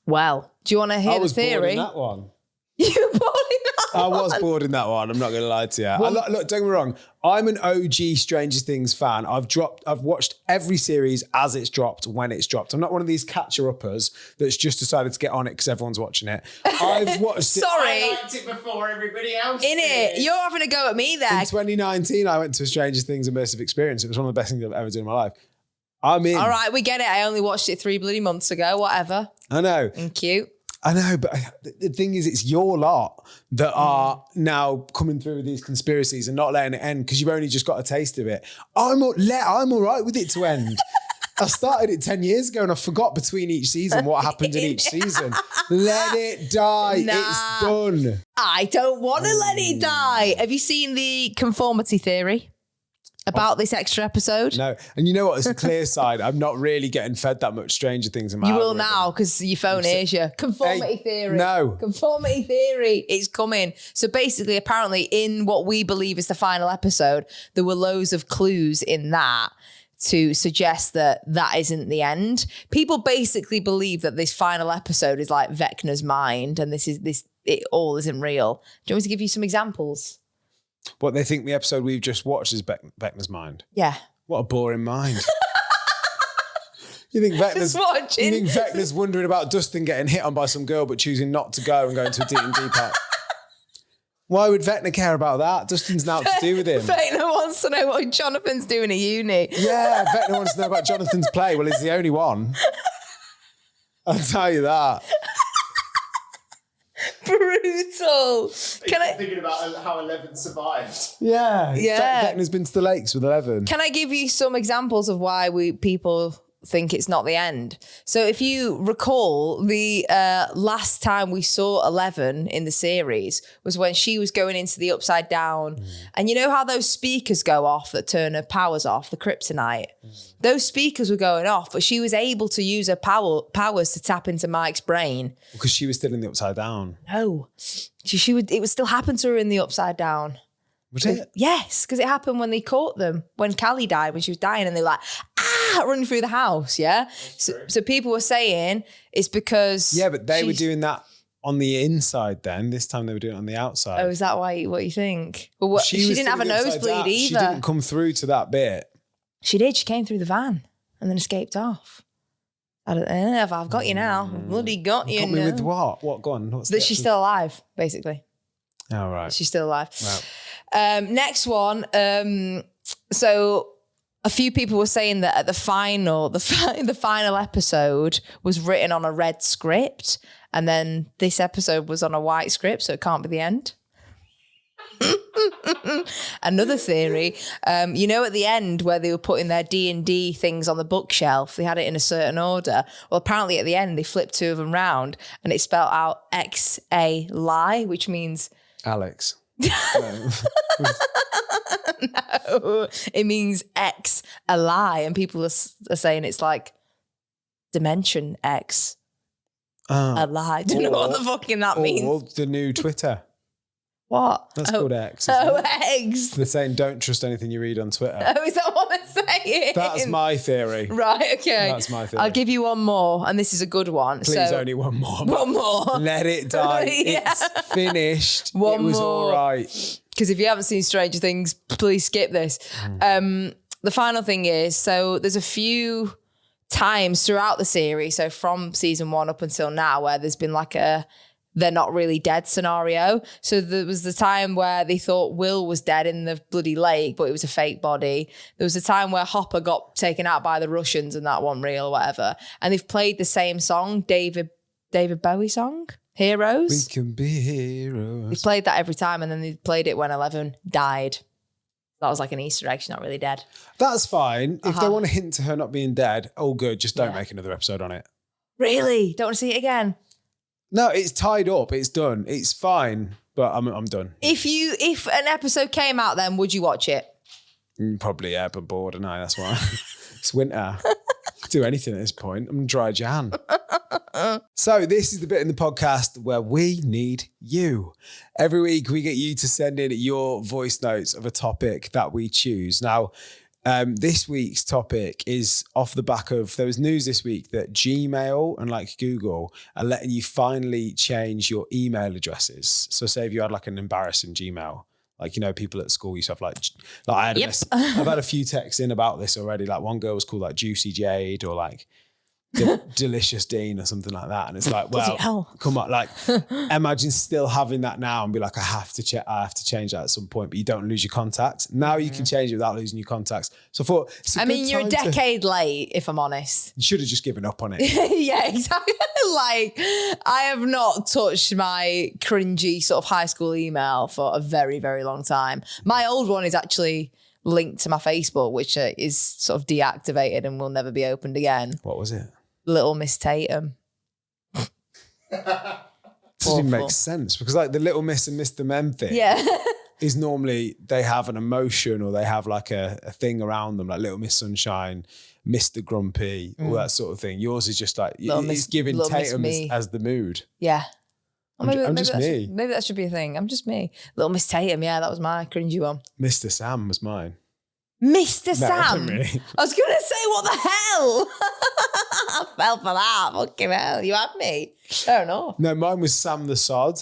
Well, do you want to hear the theory? I was bored in that one. You were bored in that one? I was bored in that one. I'm not going to lie to you. Look, don't get me wrong. I'm an OG Stranger Things fan. I've watched every series as it's dropped, when it's dropped. I'm not one of these catcher-uppers that's just decided to get on it because everyone's watching it. I've watched it. Sorry. I liked it before everybody else In it. You're having a go at me there. In 2019, I went to a Stranger Things immersive experience. It was one of the best things I've ever done in my life. I'm in. All right, we get it. I only watched it 3 bloody months ago, whatever. I know. And cute. I know, but the thing is, it's your lot that are now coming through with these conspiracies and not letting it end because you've only just got a taste of it. I'm all right with it to end. I started it 10 years ago and I forgot between each season what happened in each season. Let it die. Nah. It's done. I don't want to let it die. Have you seen the conformity theory about this extra episode? No. And you know what? It's a clear side. I'm not really getting fed that much Stranger Things in my You will algorithm. now because your phone hears you. Conformity theory. No. Conformity theory. It's coming. So basically, apparently, in what we believe is the final episode, there were loads of clues in that to suggest that that isn't the end. People basically believe that this final episode is like Vecna's mind and it all isn't real. Do you want me to give you some examples? What they think the episode we've just watched is Vecna's mind. Yeah. What a boring mind. You think Vecna's wondering about Dustin getting hit on by some girl but choosing not to go and going to a D&D park? Why would Vecna care about that? Dustin's now to do with him. Vecna wants to know what Jonathan's doing at uni. Yeah, Vecna wants to know about Jonathan's play. Well, he's the only one. I'll tell you that. Brutal. Thinking about how 11 survived. Yeah. Yeah. Vecna's been to the lakes with 11. Can I give you some examples of why people think it's not the end? So if you recall, the last time we saw 11 in the series was when she was going into the Upside Down. And you know how those speakers go off that turn her powers off, the kryptonite? Those speakers were going off, but she was able to use her powers to tap into Mike's brain. Because she was still in the Upside Down. No. It would still happen to her in the Upside Down. Was it? Yes, because it happened when they caught them, when Callie died, when she was dying, and they were like, running through the house, yeah? So people were saying it's because... Yeah, but they were doing that on the inside then. This time they were doing it on the outside. Oh, is that what you think? Well, she didn't have a nosebleed either. She didn't come through to that bit. She did. She came through the van and then escaped off. I don't know if I've got you now. I've bloody got you Got me with what? What? Go on. That she's still alive, basically. Oh, right. She's still alive. Wow. Next one. So a few people were saying that at the final episode was written on a red script, and then this episode was on a white script, so it can't be the end. Another theory, at the end where they were putting their D&D things on the bookshelf, they had it in a certain order. Well, apparently at the end they flipped 2 of them round and it spelled out X-A-Lie, which means Alex. No, it means X a lie, and people are saying it's like Dimension X a lie. Don't know what the fucking that means. Or the new Twitter. What? That's called X. X. They're saying don't trust anything you read on Twitter. Oh, is that what they're saying? That's my theory. Right, okay. That's my theory. I'll give you one more, and this is a good one. Please, only one more. One more. Let it die. Yeah. It's finished. One it was more. all right. Because if you haven't seen Stranger Things, please skip this. The final thing is, so there's a few times throughout the series, so from season 1 up until now, where there's been like a they're not really dead scenario. So there was the time where they thought Will was dead in the bloody lake, but it was a fake body. There was a time where Hopper got taken out by the Russians and that wasn't real or whatever. And they've played the same song, David Bowie song, Heroes. We can be heroes. They played that every time, and then they played it when 11 died. That was like an Easter egg. She's not really dead. That's fine. If they want to hint to her not being dead, all good. Just don't make another episode on it. Really? Don't want to see it again? No, it's tied up. It's done. It's fine, but I'm done. If an episode came out, then would you watch it? Probably, yeah, but bored, and that's why. It's winter. Do anything at this point. I'm dry Jan. So this is the bit in the podcast where we need you. Every week we get you to send in your voice notes of a topic that we choose. Now, this week's topic is off the back of, there was news this week that Gmail and like Google are letting you finally change your email addresses. So say if you had like an embarrassing Gmail, like, people at school used to have like I had I've had a few texts in about this already. Like one girl was called like Juicy Jade, or like Delicious Dean or something like that. And it's like, Bloody hell. come on, like imagine still having that now and be like, I have to change that at some point, but you don't lose your contacts. Now you can change it without losing your contacts. So I thought, you're a decade late, if I'm honest. You should have just given up on it. Yeah, exactly. Like, I have not touched my cringy sort of high school email for a very, very long time. My old one is actually linked to my Facebook, which is sort of deactivated and will never be opened again. What was it? Little Miss Tatum. Doesn't even make sense because like the Little Miss and Mr. Men thing is normally they have an emotion or they have like a thing around them, like Little Miss Sunshine, Mr. Grumpy, all that sort of thing. Yours is just like it's giving Tatum as the mood. Yeah. I'm just me. Maybe that should be a thing. I'm just me. Little Miss Tatum, yeah, that was my cringy one. Mr. Sam was mine. Mr. Sam? Really. I was going to say, what the hell? I fell for that. Fucking hell. You had me. Fair enough. No, mine was Sam the Sod.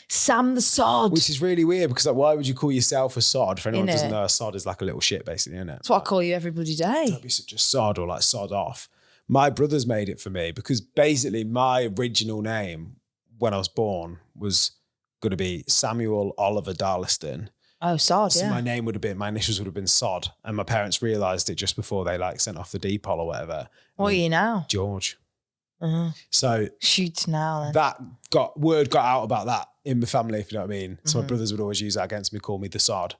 Sam the Sod. Which is really weird because like, why would you call yourself a sod? For anyone who doesn't know, a sod is like a little shit basically, isn't it? That's what I call you every bloody day. Don't be such a sod or like sod off. My brothers made it for me because basically my original name when I was born was going to be Samuel Oliver Darliston. Oh, Sod, so my name would have been, my initials would have been Sod. And my parents realised it just before they like sent off the depot or whatever. What are you now? George. Uh-huh. So shoot now then. That word got out about that in my family, if you know what I mean. So my brothers would always use that against me, call me the Sod.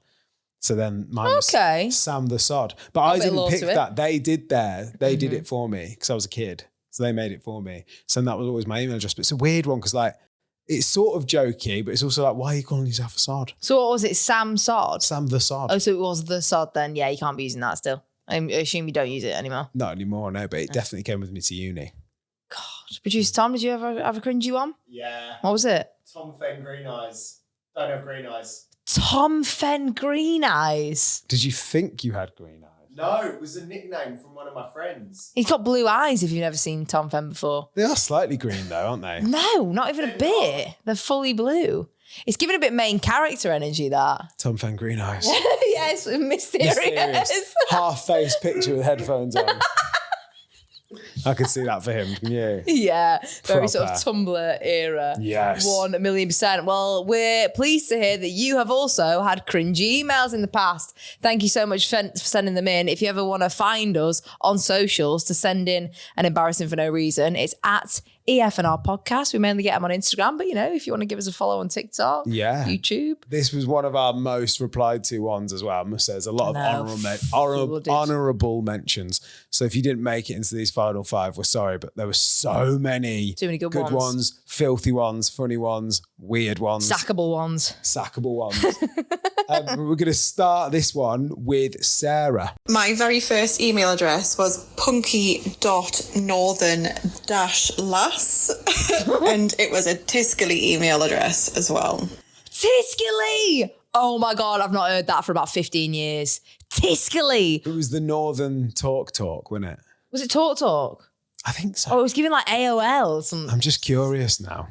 So then mine was Sam the Sod. But I didn't pick that. They did did it for me because I was a kid. So they made it for me. So that was always my email address. But it's a weird one because like, it's sort of jokey, but it's also like, why are you calling yourself a sod? So what was it, Sam Sod? Sam the Sod. Oh, so it was the Sod then. Yeah, you can't be using that still. I assume you don't use it anymore. Not anymore, no, but it definitely came with me to uni. God. Producer Tom, did you ever have a cringy one? Yeah. What was it? Tom Fenn Green Eyes. Don't have green eyes. Tom Fenn Green Eyes? Did you think you had green eyes? No, it was a nickname from one of my friends. He's got blue eyes if you've never seen Tom Fenn before. They are slightly green though, aren't they? No, not even a bit. They're fully blue. It's giving a bit main character energy, that. Tom Fenn Green Eyes. Yes, mysterious. Half-face picture with headphones on. I could see that for him, can you? Yeah, very sort of Tumblr era. Yes. 1,000,000%. Well, we're pleased to hear that you have also had cringy emails in the past. Thank you so much for sending them in. If you ever want to find us on socials to send in an embarrassing for no reason, it's at EFNR Podcast. We mainly get them on Instagram, but you know, if you want to give us a follow on TikTok, YouTube. This was one of our most replied to ones as well. I must say, there's a lot of honourable mentions. So if you didn't make it into these final 5, we're sorry, but there were so many. Too many good ones, filthy ones, funny ones, weird ones. Sackable ones. We're going to start this one with Sarah. My very first email address was punky.northern-lass and it was a Tiscali email address as well. Tiscali! Oh my God, I've not heard that for about 15 years. Tiscali! It was the Northern Talk, wasn't it? Was it Talk? I think so. Oh, it was giving like AOL or something. I'm just curious now.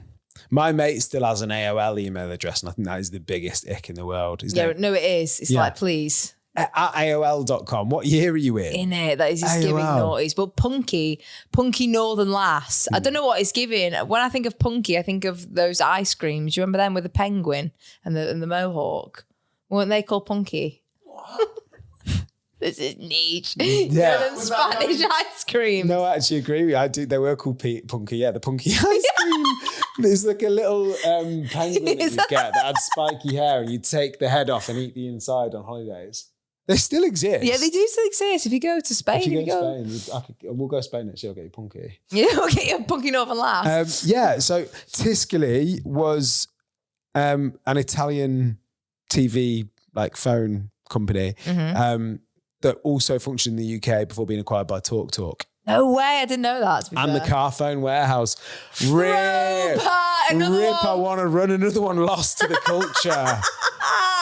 My mate still has an AOL email address, and I think that is the biggest ick in the world. No, it is. It's like, please. At AOL.com. What year are you in? In it. That is just giving naughties. But punky Northern Lass. I don't know what it's giving. When I think of punky, I think of those ice creams. Do you remember them with the penguin and the mohawk? Weren't they called punky? What? This is niche. Yeah. The Spanish ice cream. No, I actually agree with you. I do. They were called punky. Yeah, the punky ice cream. There's like a little penguin that you get that had spiky hair, and you take the head off and eat the inside on holidays. They still exist. Yeah, they do still exist. If you go to Spain, we'll go to Spain next year. I'll get you punky. Yeah, we'll get you a punky Northern Lass. So Tiscali was an Italian TV like phone company that also functioned in the UK before being acquired by TalkTalk. No way, I didn't know that. And the car phone warehouse. Rip! I want to run another one lost to the culture.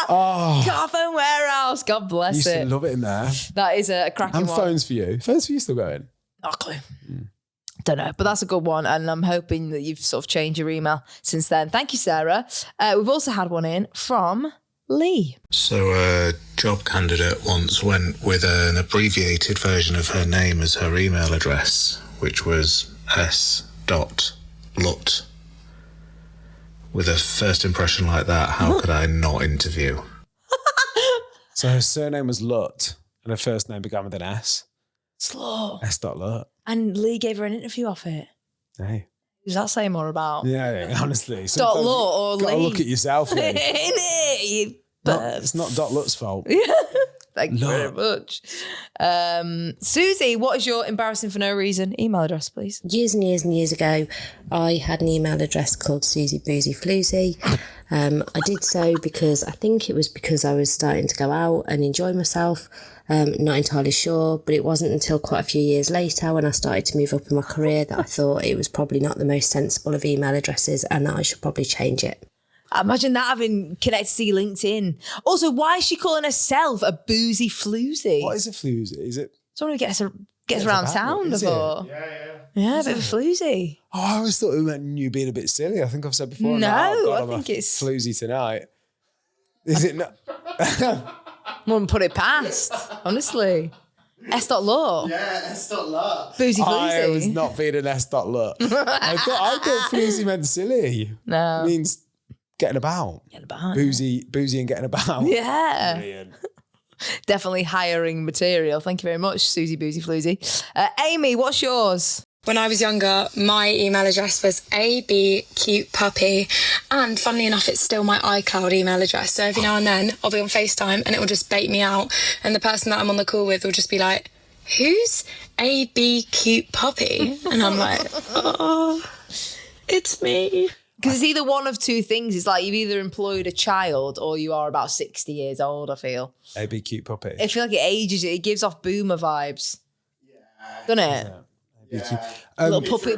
Car phone warehouse, God bless Used to love it in there. That is a cracking one. And phones for you. Phones for you still going? Not a clue. Don't know, but that's a good one. And I'm hoping that you've sort of changed your email since then. Thank you, Sarah. We've also had one in from Lee. So a job candidate once went with an abbreviated version of her name as her email address, which was S.Lut. With a first impression like that, how could I not interview? So her surname was Lut, and her first name began with an S. Slow. S.Lut. And Lee gave her an interview off it. Hey. Does that say more about? Yeah, honestly. Dot Lut or Lee? Gotta look at yourself, Lee. It's not Dot Lut's fault. Thank you very much. Susie, what is your embarrassing for no reason email address, please? Years and years and years ago, I had an email address called Susie Boozy Floozy. I did so because I think it was because I was starting to go out and enjoy myself. Not entirely sure, but it wasn't until quite a few years later when I started to move up in my career that I thought it was probably not the most sensible of email addresses and that I should probably change it. Imagine that having connected to your LinkedIn. Also, why is she calling herself a boozy floozy? What is a floozy? Is it? Someone who gets around town, I thought. Yeah, a bit of a floozy. Oh, I always thought it meant you being a bit silly. I think I've said before. No, I think it's floozy tonight. Is it not? Wouldn't put it past, honestly. S.Lut. Yeah, S.Lut. Boozy floozy. I was not being an S.Lut. I thought floozy meant silly. No. It means getting about. Getting about. Boozy and getting about. Yeah. Brilliant. Definitely hiring material. Thank you very much, Susie Boozy Floozy. Amy, what's yours? When I was younger, my email address was abcutepuppy, and funnily enough, it's still my iCloud email address. So every now and then, I'll be on FaceTime and it will just bait me out, and the person that I'm on the call with will just be like, "Who's abcutepuppy?" And I'm like, "Oh, it's me." Because it's either one of two things. It's like you've either employed a child or you are about 60 years old, I feel. AB cute puppy. I feel like it ages you. It gives off boomer vibes. Yeah. Doesn't it? Yeah. Little puppy.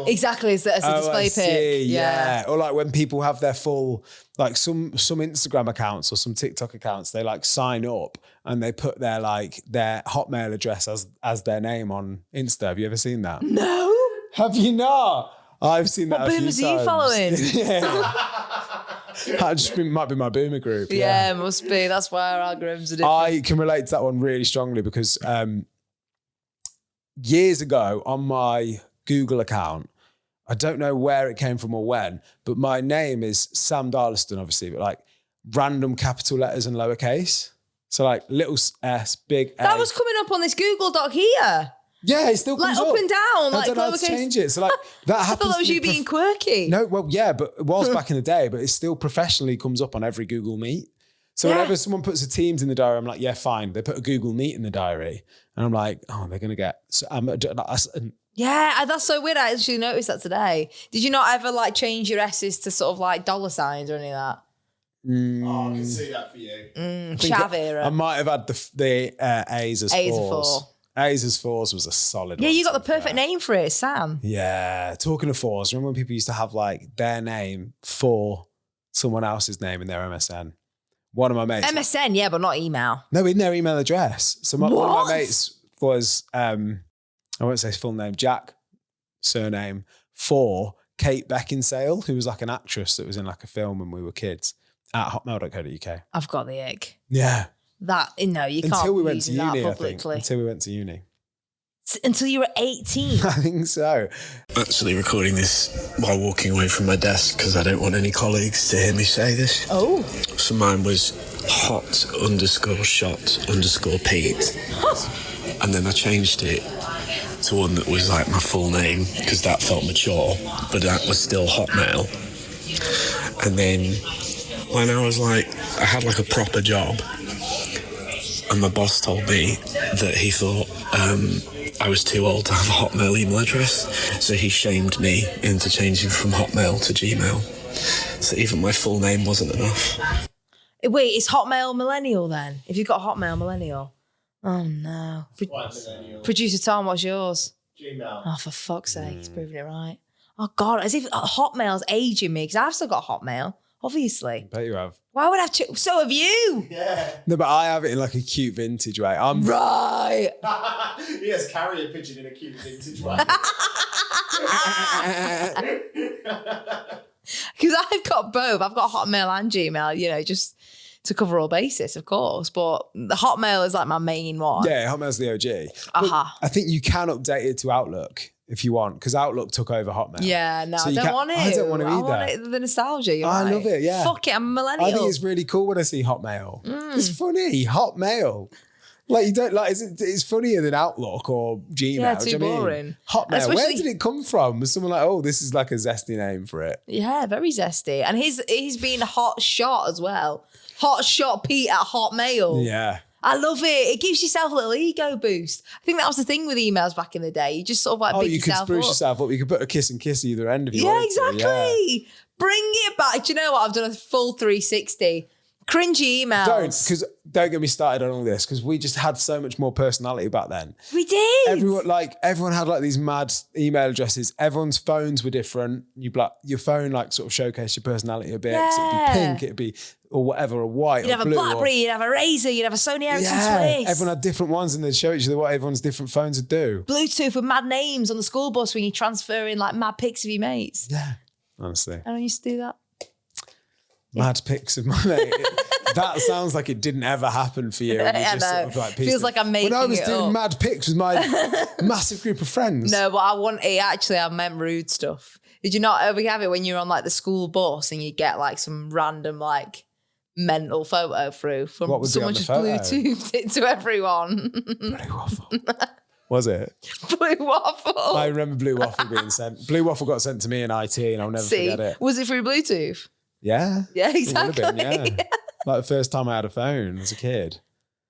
Exactly, as a display pic. Yeah. Or like when people have their full, like some Instagram accounts or some TikTok accounts, they like sign up and they put their Hotmail address as their name on Insta. Have you ever seen that? No. Have you not? I've seen that a few times. What boomers are you following? Yeah. Might be my boomer group. Yeah, must be. That's why our algorithms are different. I can relate to that one really strongly because years ago on my Google account, I don't know where it came from or when, but my name is Sam Darlaston, obviously, but like random capital letters and lowercase. So like little S, big A. That was coming up on this Google Doc here. Yeah, it still comes up. Like up and down. I like don't know how to change it. So like that happens. I thought that was you being quirky. No, well, yeah, but it was back in the day, but it still professionally comes up on every Google Meet. So whenever someone puts a Teams in the diary, I'm like, yeah, fine. They put a Google Meet in the diary. And I'm like, oh, they're going to get... So yeah, that's so weird. I actually noticed that today. Did you not ever like change your S's to sort of like dollar signs or any of that? Oh, I can see that for you. Chavira. I might have had the A's as A's fours. Four. A's as fours was a solid Yeah, one. you got the perfect name for it, Sam. Yeah. Talking of fours, remember when people used to have like their name for someone else's name in their MSN? One of my mates. MSN, yeah, but not email. No, in their email address. So one of my mates was, I won't say his full name, Jack, surname, for Kate Beckinsale, who was like an actress that was in like a film when we were kids, at hotmail.co.uk. I've got the ick. Yeah. That, no, you can't. Until we went to uni, I think. Until we went to uni. Until you were 18? I think so. Actually recording this while walking away from my desk because I don't want any colleagues to hear me say this. Oh. So mine was hot_shot_Pete. And then I changed it to one that was like my full name because that felt mature, but that was still Hotmail. And then when I was like, I had like a proper job, and my boss told me that he thought I was too old to have a Hotmail email address, so he shamed me into changing from Hotmail to Gmail. So even my full name wasn't enough. Wait, is Hotmail millennial then? If you've got Hotmail millennial? Oh no. Producer Tom, what's yours? Gmail. Oh, for fuck's sake, he's proving it right. Oh God, as if Hotmail's aging me, because I've still got Hotmail, obviously. I bet you have. Why would I have so have you? Yeah. No, but I have it in like a cute vintage way. I'm right. Yes, carrier pigeon in a cute vintage way. Because I've got both. I've got Hotmail and Gmail, you know, just to cover all bases, of course. But the Hotmail is like my main one. Yeah, Hotmail's the OG. Uh-huh. But I think you can update it to Outlook. if you want, because Outlook took over Hotmail. Yeah, no, So I don't want it. I don't want it either. I want the nostalgia. You're I right. love it, yeah. Fuck it, I'm a millennial. I think it's really cool when I see Hotmail. It's funny, Hotmail. Like, you don't like, it's funnier than Outlook or Gmail. Yeah, too boring. Hotmail, where did it come from? Was someone like, oh, this is like a zesty name for it? Yeah, very zesty. And he's been hot shot as well. Hot shot Pete at Hotmail. Yeah. I love it. It gives yourself a little ego boost. I think that was the thing with emails back in the day. You just sort of like big yourself up. You could spruce yourself up. You could put a kiss either end if you wanted to. Exactly. Yeah. Bring it back. Do you know what? I've done a full 360. Cringy emails. Don't get me started on all this, because we just had so much more personality back then. We did. Everyone had like these mad email addresses. Everyone's phones were different. Your phone like sort of showcased your personality a bit. Yeah. So it'd be pink, it'd be or whatever, or white. You'd have a BlackBerry, you'd have a Razor, you'd have a Sony Ericsson Swiss. Everyone had different ones, and they'd show each other what everyone's different phones would do. Bluetooth with mad names on the school bus when you transfer in like mad pics of your mates. Yeah, honestly. I used to do that. Mad pics of my mate. That sounds like it didn't ever happen for you. I know. Sort of like feels like I'm making it up. When I was doing mad pics with my massive group of friends. No, but I meant rude stuff. Did you not ever have it when you're on like the school bus and you get like some random like mental photo through from someone just Bluetoothed it to everyone? Blue waffle. Was it? Blue waffle. I remember blue waffle being sent. Blue waffle got sent to me in IT, and I'll never forget it. Was it through Bluetooth? Yeah. Yeah, exactly. It would have been, yeah. Like the first time I had a phone as a kid.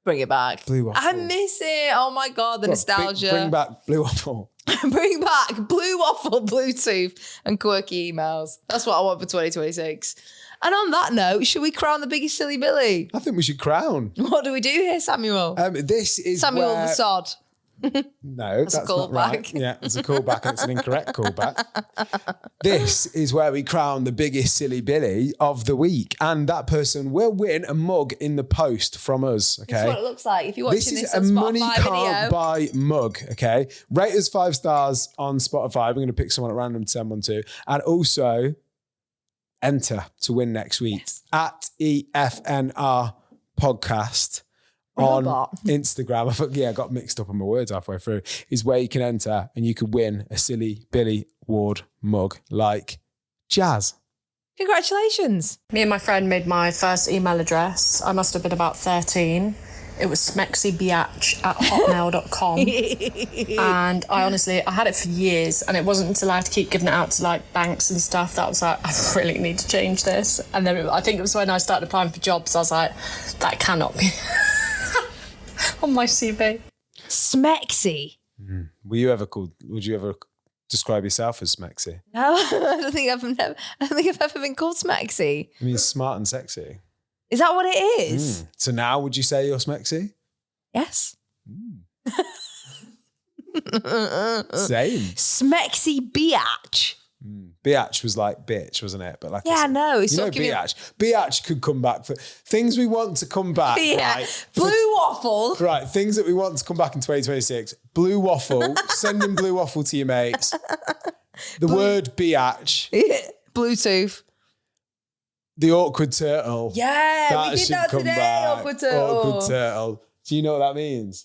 Bring it back. Blue waffle. I miss it. Oh my God, the nostalgia. Bring back blue waffle. Bring back blue waffle, Bluetooth, and quirky emails. That's what I want for 2026. And on that note, should we crown the biggest silly Billy? I think we should crown. What do we do here, Samuel? This is Samuel the Sod. No, that's a callback. Not right. Yeah, it's a callback, and it's an incorrect callback. This is where we crown the biggest silly Billy of the week, and that person will win a mug in the post from us. Okay, this is what it looks like if you're watching this on Spotify. This is a money can't buy mug. Okay, rate us 5 stars on Spotify. We're going to pick someone at random to send one to, and also enter to win next week at EFNR Podcast. On Instagram, I got mixed up on my words halfway through, is where you can enter and you could win a silly Billy Ward mug like Jazz. Congratulations. Me and my friend made my first email address. I must have been about 13. It was smexybiatch@hotmail.com. And I had it for years, and it wasn't until I had to keep giving it out to like banks and stuff that I was like, I really need to change this. And then I think it was when I started applying for jobs, I was like, that cannot be on my CV. Smexy. Would you ever describe yourself as Smexy? No, I don't think I've ever been called Smexy. I mean, smart and sexy. Is that what it is? So now would you say you're Smexy? Yes. Same. Smexy biatch. Biatch was like bitch, wasn't it? But like, yeah, no. Biatch. Biatch could come back for things we want to come back. Yeah. Right, blue waffle. Right, things that we want to come back in 2026. Blue waffle. Sending blue waffle to your mates. The word biatch. Bluetooth. The awkward turtle. Yeah, we did that today. Awkward turtle. Awkward turtle. Do you know what that means?